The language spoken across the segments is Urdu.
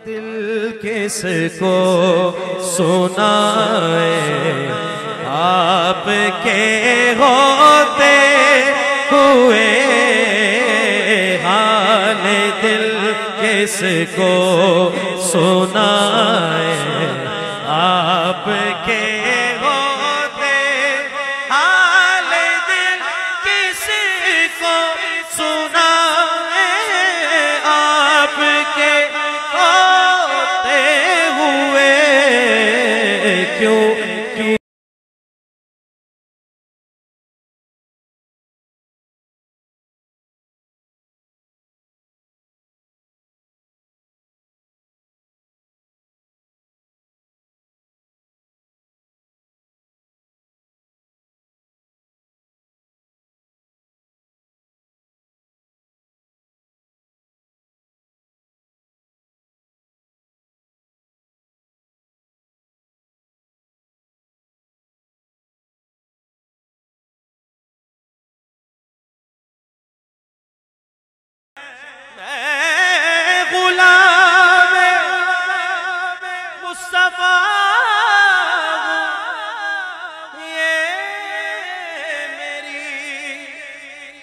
دل کس کو سنائے آپ کے ہوتے ہوئے حال دل کس کو سنائے آپ کے ہوتے حال دل کس کو سنائے آپ کے ہوتے ہوئے کیوں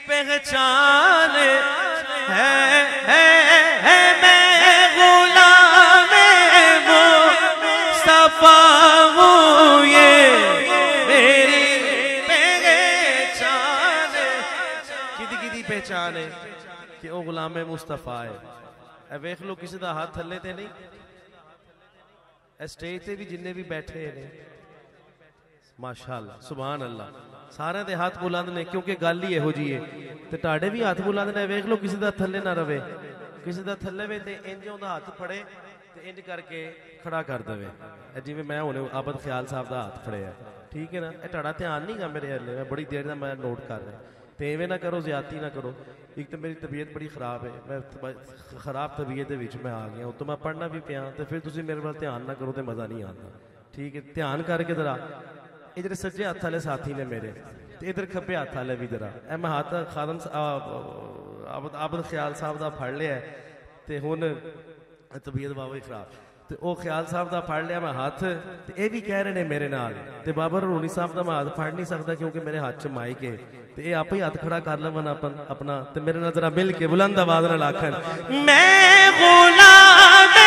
پہچان ہے میں غلام مصطفیٰ ہوں یہ میری پہچان کدی پہچان ہے کہ وہ غلام مصطفیٰ ہے اے ویکھ لو کسی دا ہاتھ تھلے تے نہیں اسٹیج تے بھی جننے بھی بیٹھے ہیں ماشاءاللہ سبحان اللہ سارے دے ہاتھ بلند نے کیونکہ گل ہی ہو جی ہے تے ٹاڑے بھی ہاتھ بلند نے ویکھ لو کسی دا تھلے نہ رہے کسی دا تھلے وے تے انج اوندا ہاتھ پھڑے تے انج کر کے کھڑا کر دے جویں میں ہن عابد خیال صاحب دا ہاتھ پھڑیا ٹھیک ہے نا اے ٹاڑا دھیان نہیں گا میرے ہلے میں بڑی دیر دا میں نوٹ کر رہا تے ایویں نہ کرو زیادتی نہ کرو ایک تو میری طبیعت بڑی خراب ہے میں خراب طبیعت دے وچ میں آ گیا ہوں تو میں پڑھنا بھی پیا تے پھر تسی میرے وال دھیان نہ کرو تے مزہ نہیں آندا ٹھیک ہے دھیان کر کے ذرا ادھر سجے ہاتھ والے ساتھی نے میرے ادھر کھبے ہاتھ والے بھی ذرا اے میں ہاتھ خادم عابد خیال صاحب دا پھڑ لیا ہے تے ہن طبیعت بابا خراب تے او خیال صاحب دا پھڑ لیا میں ہاتھ تے اے بھی کہہ رہے نے میرے نال تے بابا رونی صاحب دا میں ہاتھ پھڑ نہیں سکتا کیونکہ میرے ہاتھ چ مائک ہے تے اے آپ ہی ہاتھ کھڑا کر لون اپنا تے میرے نال ذرا مل کے بلند آواز نال آکھن میں غلام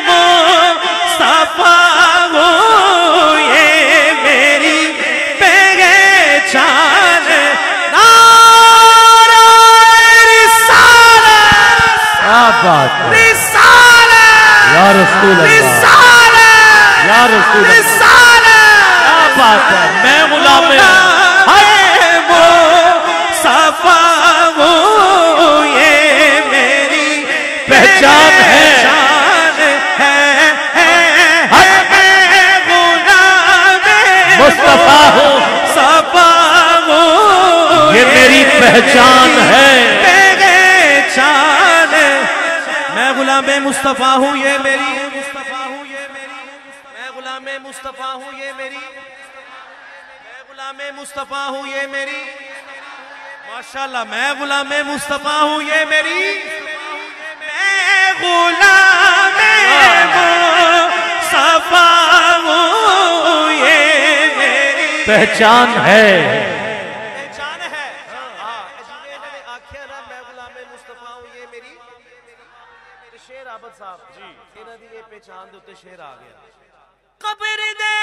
مصطفیٰ ہوں یہ میری پہچان نعرہ رسالت کیا بات ہے رسالت یا رسول اللہ یا رسول اللہ کیا بات ہے میں غلام مصطفیٰ ہوں یہ میری پہچان ہے مصطفیٰ ہوں یہ میری پہچان ہے پہچان میں غلام مصطفیٰ ہوں یہ میری میں غلام مصطفیٰ ہوں یہ میری میں غلام مصطفیٰ ہوں یہ میری ماشاءاللہ میں غلام مصطفیٰ ہوں یہ میری میں غلام مصطفیٰ ہوں یہ میری پہچان ہے پہچان ہے آکھیا نا میں غلام مصطفیٰ ہوں یہ میری شیر عابد صاحب جی انہاں دی یہ پہچان دے اوتے شیر آ گیا قبر دے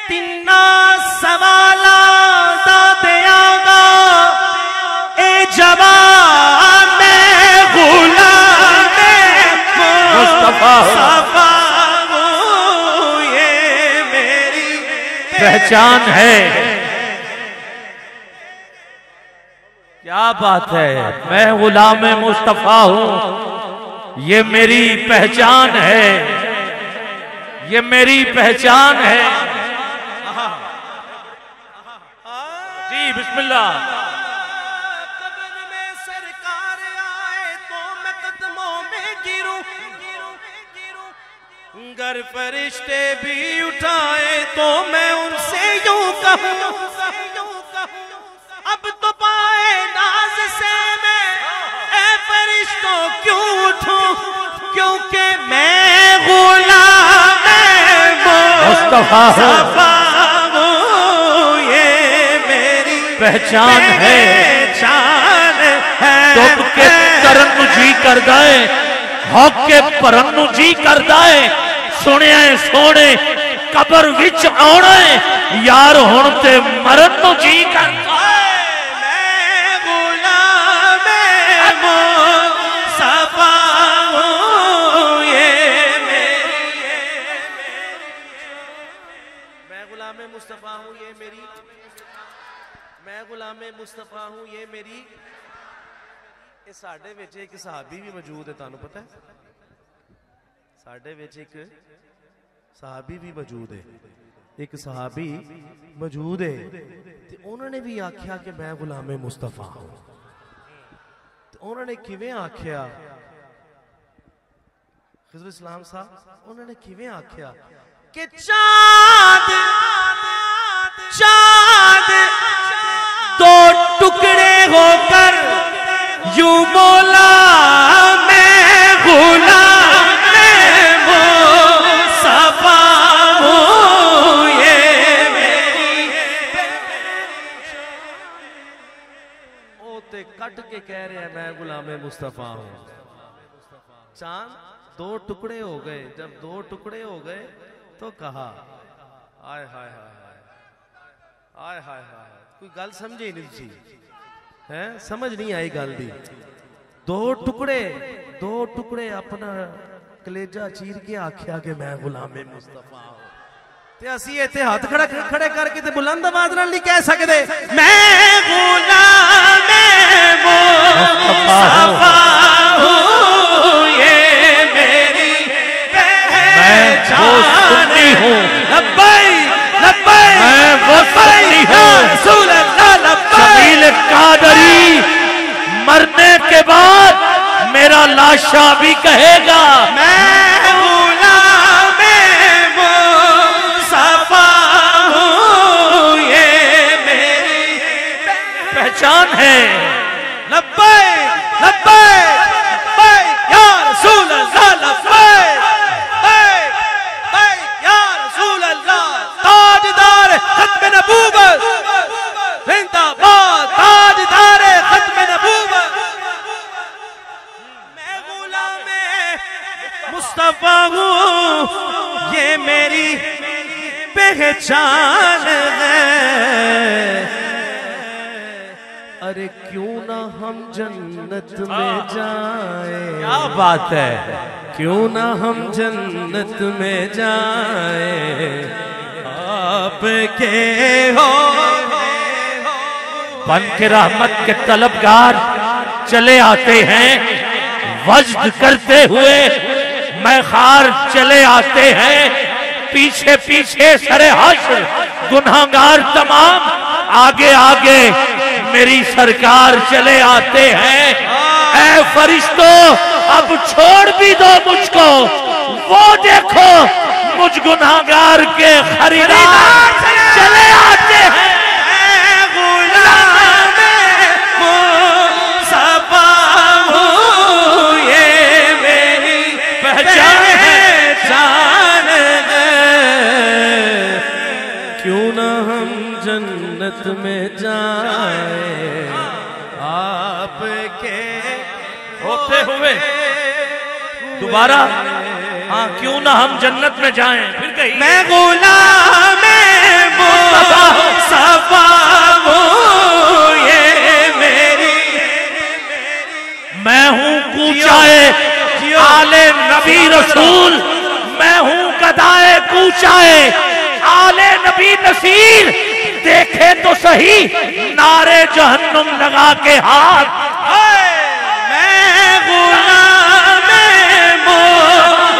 تینا سوالات دیاں گا اے جوان میں غلام مصطفیٰ ہوں یہ میری پہچان ہے کیا بات ہے میں غلام مصطفیٰ ہوں یہ میری پہچان ہے یہ میری پہچان ہے جی بسم اللہ قبر میں سرکار آئے تو میں قدموں میں گروں گر فرشتے بھی اٹھائے تو میں ان سے یوں کہوں اب تو پائے ناز سے میں اے تو کیوں اٹھوں کیونکہ میں غلام مصطفیٰ ہوں، یہ میری پہچان ہے، تب کے ترن جی کردہ ہے، حق کے پرن جی کردہ ہے، سنے آئے سونے قبر وچ آنا ہے، یار ہونتے مرن جی کردہ ہے۔ میں غلام مصطفیٰ ہوں، یہ میری میں غلام مصطفیٰ ہوں، یہ میری میں غلام مصطفیٰ ہوں، یہ میری یہ ساڑھے ویچے ایک صحابی بھی موجود ہے، تانوں پتہ ہے ساڑھے ویچے ایک صحابی بھی موجود ہے، ایک صحابی موجود ہے تو انہوں نے بھی آکھیا کہ میں غلام مصطفیٰ ہوں، تو انہوں نے کیویں آکھیا خضر اسلام صاحب انہوں نے کیویں آکھیا کہ چاند دو ٹکڑے ہو کر یوں مولا میں غلام مصطفیٰ ہوں، یہ میری تے کٹ کے کہہ رہے ہیں میں غلام مصطفیٰ ہوں۔ چاند دو ٹکڑے ہو گئے، جب دو ٹکڑے ہو گئے تو کہا آئے ہائے ہائے آئے ہائے ہائے، کوئی گل سمجھے نہیں تھی، سمجھ نہیں آئی گل دی، دو ٹکڑے اپنا کلیجہ چیر کے آکھیا کہ میں غلام مصطفیٰ ہوں، تے اسی ایتھے ہاتھ کھڑے کر کے تے بلند آواز نال نہیں کہہ سکدے میں غلام مصطفیٰ ہوں، یہ میری پہچان ہوں، میں وہ سنی ہوں شمیل قادری مرنے کے بعد میرا لاشا بھی کہے گا میں غلام مصطفیٰ ہوں، یہ میری پہچان ہے۔ لبیک لبیک لبیک یا رسول اللہ، لبیک لبیک یا رسول اللہ، تاجدار ختم نبوت زندہ باد، تاجدار ختم نبوت، میں غلام مصطفیٰ ہوں، یہ میری پہچان ہے۔ ارے کیوں نہ ہم جنت میں جائیں، کیا بات ہے، کیوں نہ ہم جنت میں جائیں، آپ کے ہو بن کے رحمت کے طلبگار چلے آتے ہیں، وجد کرتے ہوئے میں خار چلے آتے ہیں، پیچھے پیچھے سر حشر گناہگار تمام، آگے آگے میری سرکار چلے آتے ہیں۔ اے فرشتوں اب چھوڑ بھی دو مجھ کو، وہ دیکھو مجھ گناہگار کے خریدار چلے آتے ہیں۔ کیوں نہ ہم جنت میں جائیں، آپ کے ہوتے ہوئے دوبارہ ہاں کیوں نہ ہم جنت میں جائیں، پھر کہیں میں غلام مصطفیٰ ہوں، یہ میری میں ہوں کوچائے آل نبی رسول، میں ہوں گدائے کوچائے آل نبی نصیر، دیکھے تو صحیح نعرے جہنم لگا کے ہاتھ، میں غلام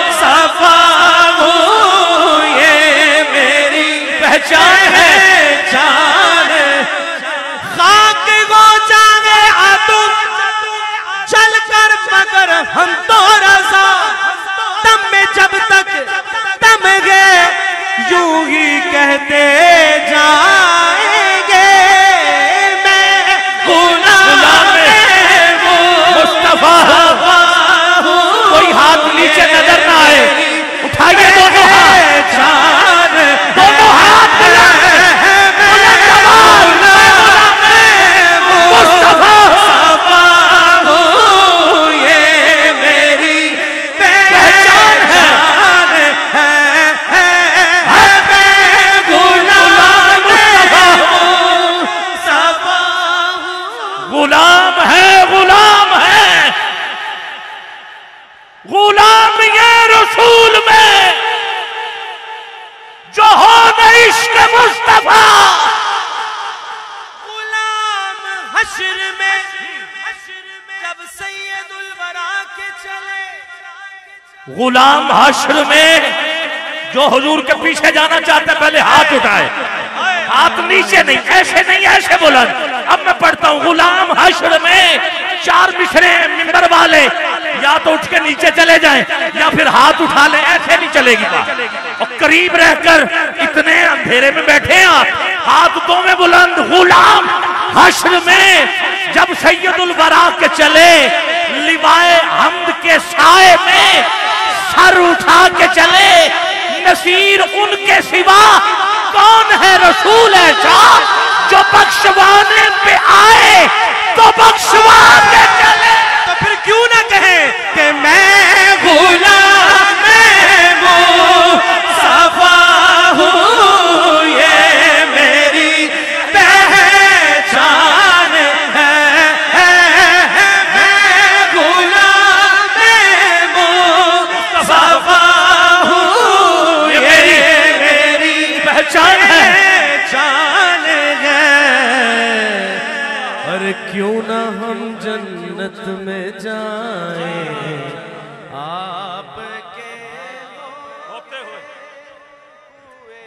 مصطفیٰ ہوں، یہ میری پہچان ہے۔ خاک کو جاوے آتم چل کر مگر ہم تو رضا، دم میں جب تک دم گے یوں ہی کہتے جائیں گے، میں غلام جب سید الورا کے چلے غلام حشر میں جو حضور کے پیچھے جانا چاہتے ہیں پہلے ہاتھ اٹھائے، ہاتھ نیچے نہیں، ایسے نہیں، ایسے بلند۔ اب میں پڑھتا ہوں، غلام حشر میں چار مشرے ہیں منبر والے، یا تو اٹھ کے نیچے چلے جائیں یا پھر ہاتھ اٹھا لیں، ایسے نہیں چلے گی بات۔ اور قریب رہ کر اتنے اندھیرے میں بیٹھے ہیں آپ، ہاتھ دو میں بلند۔ غلام حشر میں جب سید الورا کے چلے، لوائے حمد کے سائے میں سر اٹھا کے چلے، نصیر ان کے سوا کون ہے رسول ایسا جو بخشوانے پہ آئے تو بخشوانے چلے۔ تو پھر کیوں نہ کہیں کہ میں غلام مصطفیٰ ہوں، یہ میری پہچان ہے، میں غلام مصطفیٰ ہوں، یہ میری پہچان ہے۔ پہچان ہے۔ اور کیوں نہ ہم جنت میں جائیں آپ کے ہوتے ہوئے ہوئے